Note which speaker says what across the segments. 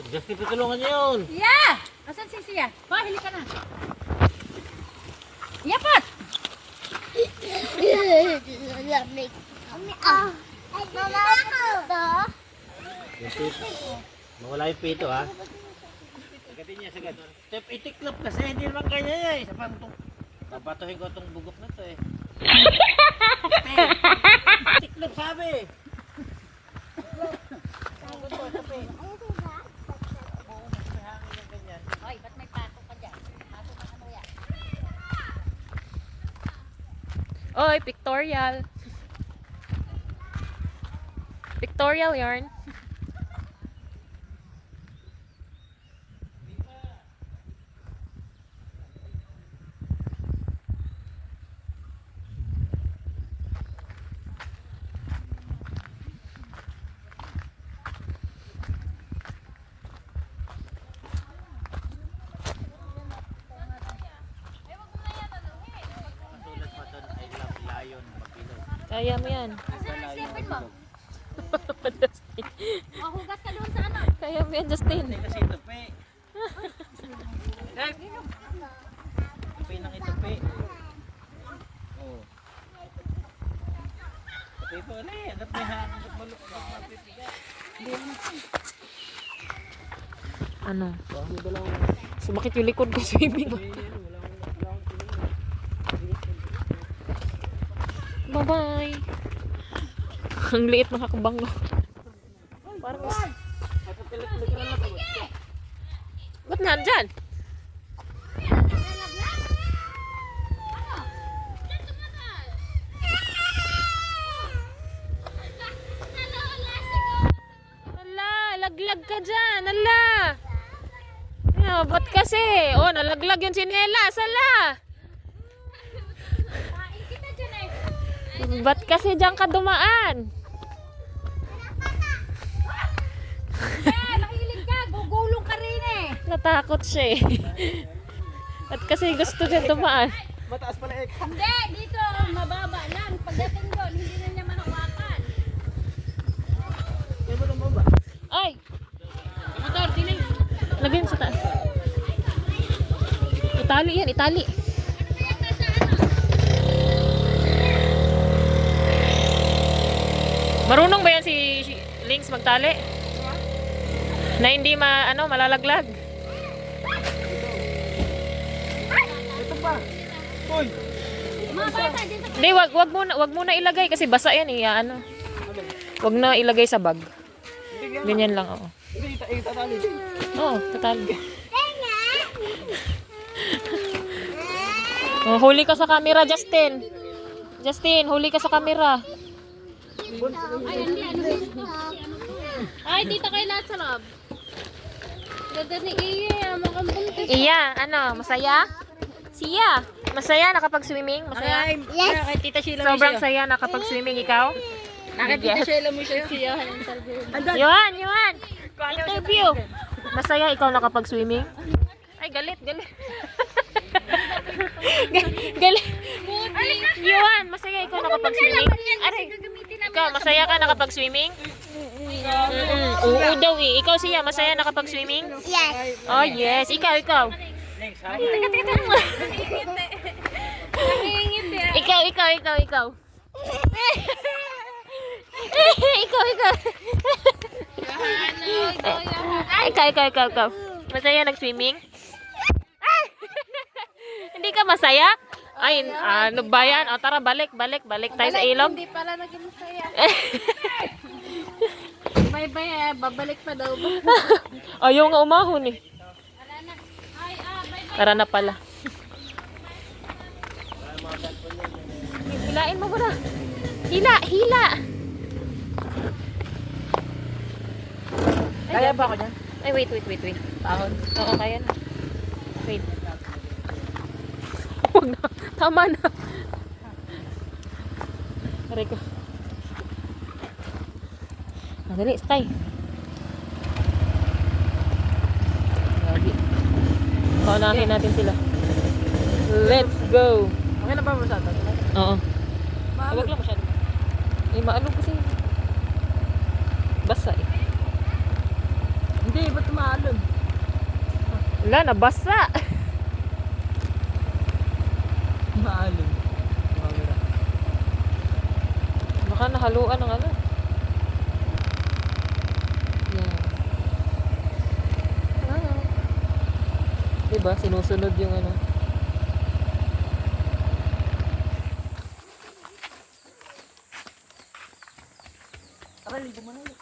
Speaker 1: Justin, tutulungan niyo yun.
Speaker 2: Yeah! Asan si Siya? Pa, hili ka na. Yapat!
Speaker 3: Lamig.
Speaker 1: Mawala yung pito ha. Sagatin niya, sagad. Tep, itiklop kasi, hindi naman kanya niya eh. Sa pantong, babatuhin ko itong bugok na to eh. Itiklop sabi.
Speaker 2: Hoy, ba't may pato ka dyan? Pato ka ano yan?
Speaker 4: Oy, pictorial. Pictorial yarn.
Speaker 1: Masulat pa doon, I love lion, magpilo.
Speaker 4: Kaya mo yan.
Speaker 2: Asan ang isipin mo?
Speaker 4: Justin.
Speaker 2: Mahugas ka doon sa ano?
Speaker 4: Kaya mo yan, Justin.
Speaker 1: Hindi kasi tupi. Tupi ng itupi. Oh. Tupi po ulit. Hanap may hangin at maluk. Mapipigat.
Speaker 4: Ano? Sumakit yung likod ko swimming. Bye-bye. Ang liit ng hakbang ko. Parang ba't nandyan? Hala, laglag ka dyan. Hala. Yeah, ba't kasi? Oh, nalaglag yung sinelas. Hala. Ba't kasi dyan ka dumaan?
Speaker 2: Mahilig ka, gugulong ka rin eh.
Speaker 4: Natakot siya eh. At kasi gusto dyan dumaan.
Speaker 1: Mataas pala eh.
Speaker 2: Hindi, dito, mababa lang. Pagdating doon, hindi na niya manawakan.
Speaker 4: Ay! Motor, tinig. Lagyan sa taas. Itali yan, itali. Marunong ba yan si Lynx magtali? Na hindi malalaglag.
Speaker 1: Ito pa. Uy!
Speaker 2: Mga bata, dito.
Speaker 4: Hindi, wag muna ilagay kasi basa yan eh. Ano? Wag na ilagay sa bag. Ganyan lang, oo.
Speaker 1: Hindi, itatali.
Speaker 4: Oo, tatali. Oh, huli ka sa camera, Justin. Justin, huli ka sa camera.
Speaker 2: Ay, dito kayo lahat sa loob. Ganda ni Iya, makambuntis.
Speaker 4: Iya, ano, masaya? Siya, masaya nakapag-swimming? Masaya?
Speaker 2: Yes. Kay Tita Sheila
Speaker 4: Sobrang saya nakapag-swimming, ikaw?
Speaker 2: Tita Sheila mo siya. Siya ang interview.
Speaker 4: Yuan! Interview! Masaya ikaw nakapag-swimming? Ay, galit. Galit. Yuan, masaya ikaw nakapag-swimming? Aray, ikaw, masaya ka nakapag-swimming? Oo daw eh. Ikaw siya, masaya nakapag-swimming?
Speaker 3: Yes.
Speaker 4: Oh yes, ikaw.
Speaker 1: Next, ha?
Speaker 4: Ikaw. Ikaw. Masaya nag-swimming? Ay! Hindi ka masaya? Ay, ano ba yan? O, tara, balik tayo sa ilog.
Speaker 2: Hindi pala naging masaya. Bye-bye, babalik pa daw.
Speaker 4: Ayaw nga umahon eh. Tara na pala. Hilain mo muna. Hila.
Speaker 1: Kaya ba ako dyan?
Speaker 4: Ay, wait.
Speaker 1: Tahon.
Speaker 4: Oo, kaya na. Wait. Huwag na. Tama na. Aray ko. Madali, stay. Lagi. Paunahin natin sila. Let's go.
Speaker 1: Okay na ba mo sa atin?
Speaker 4: Oo. Huwag lang masyado. Maalog kasi. Basa eh.
Speaker 1: Hindi, ba't
Speaker 4: Wala, nabasa.
Speaker 1: Maalon. Camera.
Speaker 4: Baka nahaluan ng ano. Yan. Diba? Sinusunod yung ano.
Speaker 1: Tara, ligo mo na yun.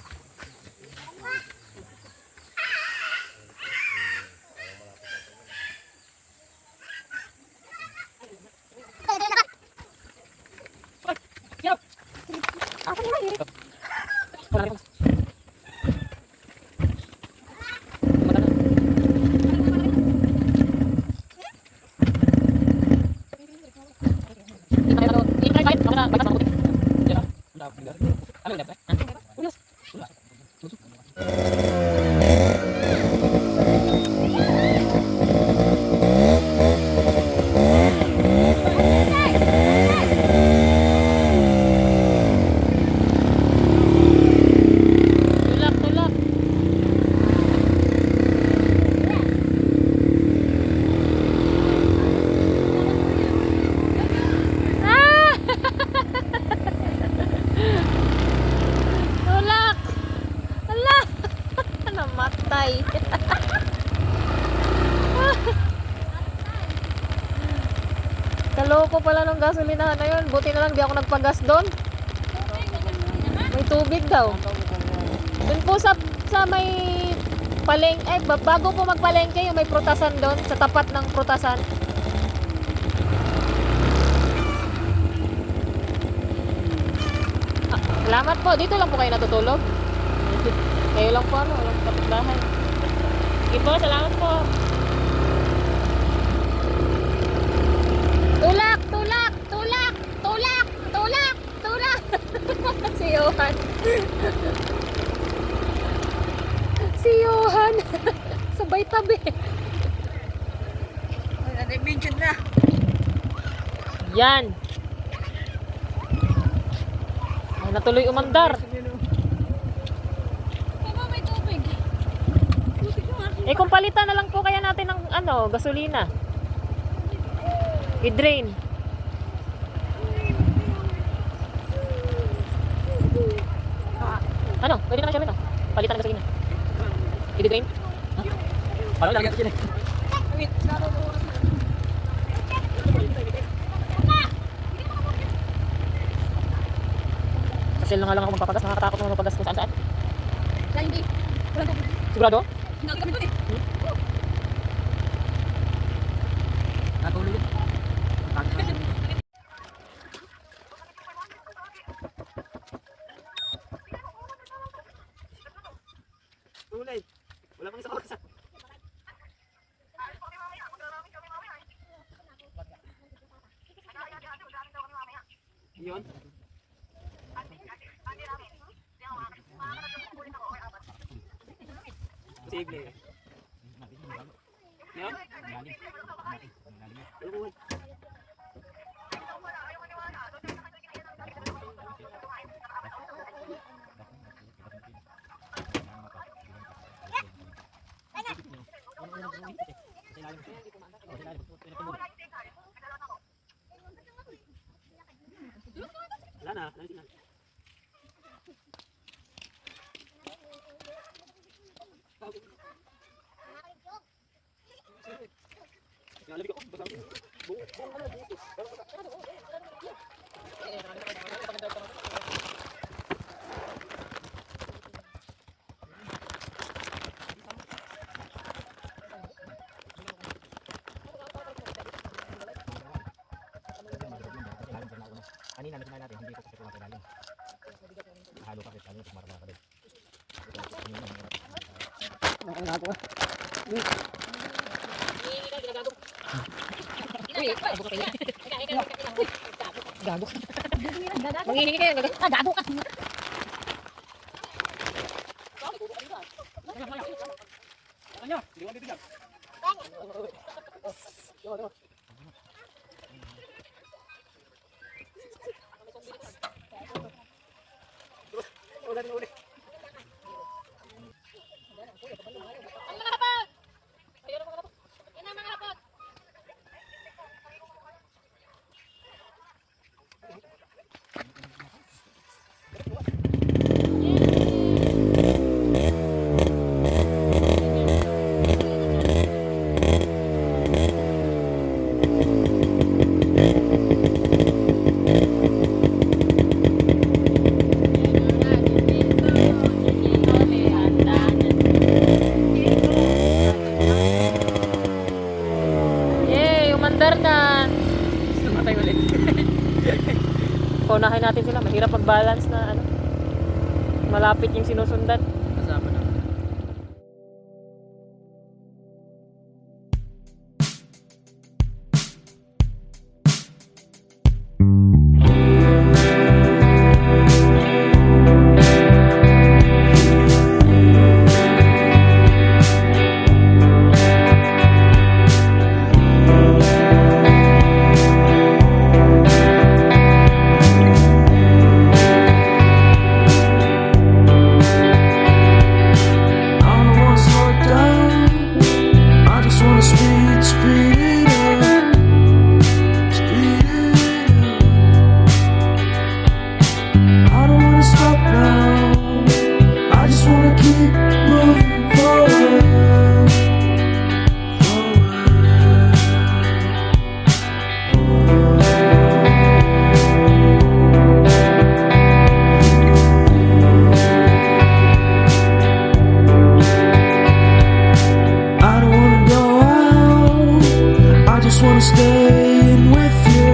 Speaker 4: Tulak, tulak. Ah! Tulak! Ala! Namatay. Kaloko pala ng gasolinahan na yun. Buti na lang di ako nagpagas doon. May tubig daw. Doon po sa may bago po magpalengke yung may prutasan doon, sa tapat ng prutasan. Ah, salamat po. Dito lang po kayo natutulog. Kayo lang po ano, walang kapitbahay. Sige po, salamat po. Tulak, tulak, tulak, tulak, tulak, tulak. Si Johan. Si Johan. Sabay tabi.
Speaker 2: Nag-video na.
Speaker 4: Yan. Ay, natuloy umandar.
Speaker 2: Baba, may tubig.
Speaker 4: Eh kung palitan na lang po kaya natin ng ano, gasolina. I-drain. Ano? Pwede naman siya rin. Palitan ng gasolina. I-drain?
Speaker 1: Parang lalagyan ko yun eh.
Speaker 4: Kasi lang nga lang ako magpapagas. Nakakatakot naman magpagas kung saan-saan.
Speaker 2: Hindi. Walang tubig.
Speaker 4: Sigurado?
Speaker 2: Hindi kami doon eh.
Speaker 1: Natulog yun. Tulay. Wala pang isa kawasan. Yun. Posible. Yun. Wala na. Nalamig ako. Basa ako. Buong ano, dito. Kanina nagkumain natin, hindi ko kasi kumain lalim. Halo ka kasi, marami ka din. Ano nga po? Gago.
Speaker 4: Manghihingi kayo.
Speaker 2: Gago ka.
Speaker 1: Ano? Hindi ko bibigyan.
Speaker 4: paunahin natin sila. Mahirap mag-balance na ano. Malapit yung sinusundan.
Speaker 1: Kasama na.
Speaker 3: I don't wanna slow down. I just wanna speed it up, speed it up. I don't wanna stop now. I just wanna keep moving forward, I don't wanna go out. I just wanna stay in with you,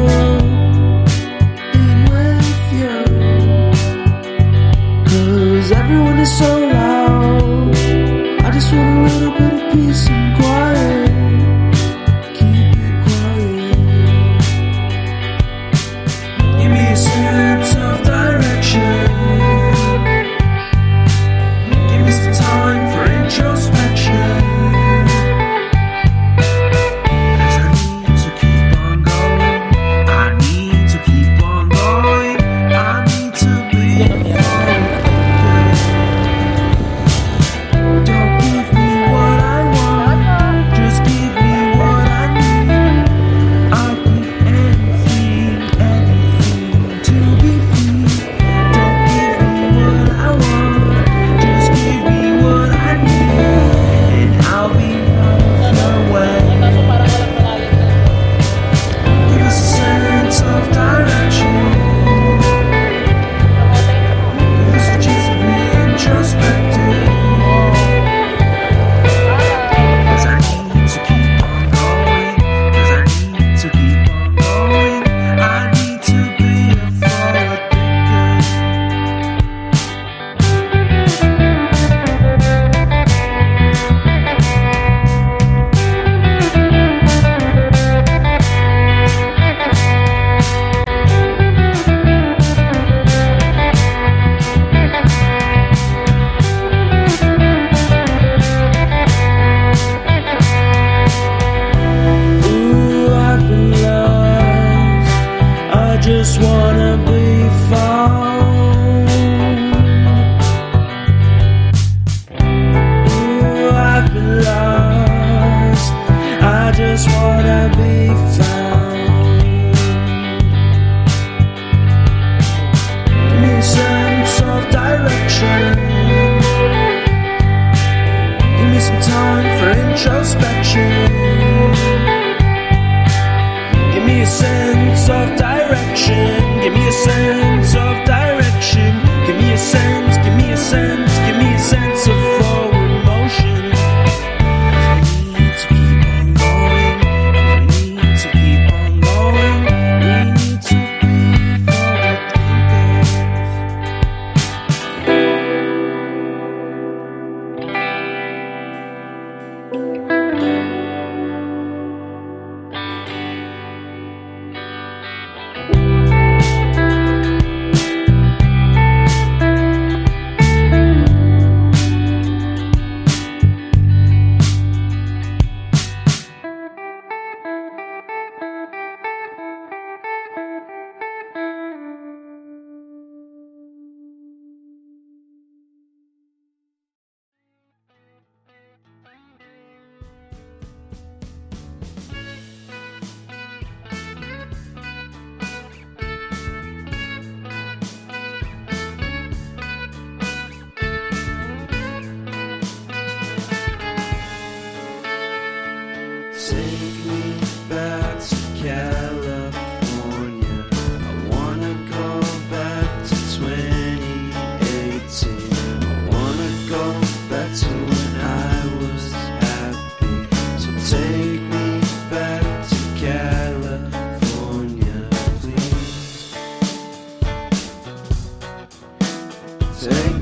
Speaker 3: in with you. 'Cause everyone is so loud. I just want a little bit of peace and quiet. Keep it quiet. Give me a sense of direction. Give me some time for introspection. 'Cause I need to keep on going. I need to keep on going. I need to be focused. Don't give me what I want.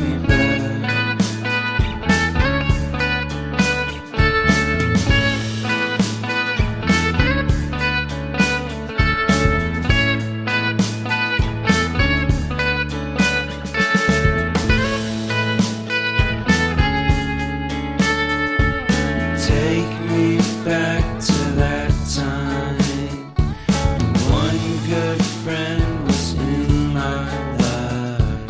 Speaker 3: me back. Take me back to that time. One good friend was in my life.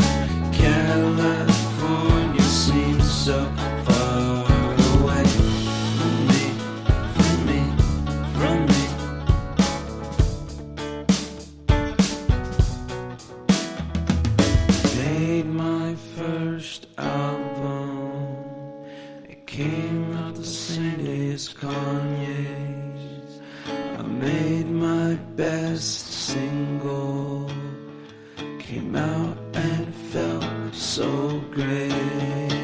Speaker 3: California seems so far away from me, from me, from me. Made my first album. It came out the same day as Kanye's. I made my best single. Came out and felt so great.